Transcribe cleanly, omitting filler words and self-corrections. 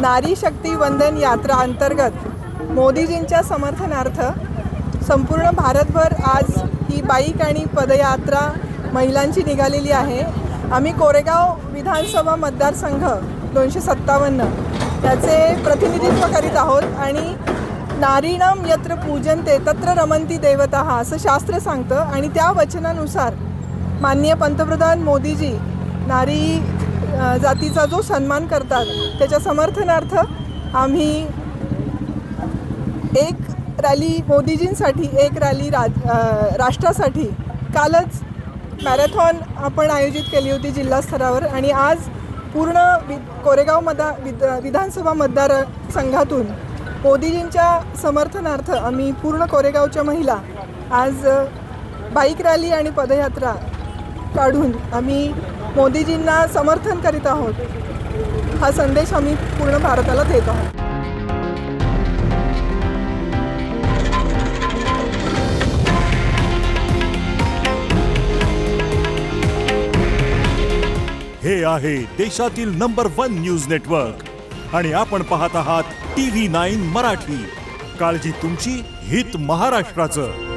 नारी शक्ती वंदन यात्रा अंतर्गत मोदीजींच्या समर्थनार्थ संपूर्ण भारतभर आज ही बाईक आणि पदयात्रा महिलांची निघालेली आहे। आम्ही कोरेगाव विधानसभा मतदारसंघ 257 याचे प्रतिनिधित्व करीत आहोत आणि नारीणाम यत्र पूजन्ते तत्र रमन्ति देवताः असं शास्त्र सांगतं आणि त्या वचनानुसार माननीय पंतप्रधान मोदीजी नारी जातीचा जो सन्मान करतात त्याच्या समर्थनार्थ आम्ही एक रॅली मोदीजींसाठी एक रॅली राष्ट्रासाठी कालच मॅरेथॉन आपण आयोजित केली होती जिल्हा स्तरावर आणि आज पूर्ण कोरेगाव विधानसभा मतदारसंघातून मोदीजींच्या समर्थनार्थ आम्ही पूर्ण कोरेगावच्या महिला आज बाईक रॅली आणि पदयात्रा काढून आम्ही मोदीजींना समर्थन करीत आहोत। हा संदेश आम्ही पूर्ण भारताला देत आहोत। हे आहे देशातील नंबर 1 न्यूज नेटवर्क आणि आपण पाहत आहात TV9 मराठी। काळजी तुमची, हित महाराष्ट्राचं।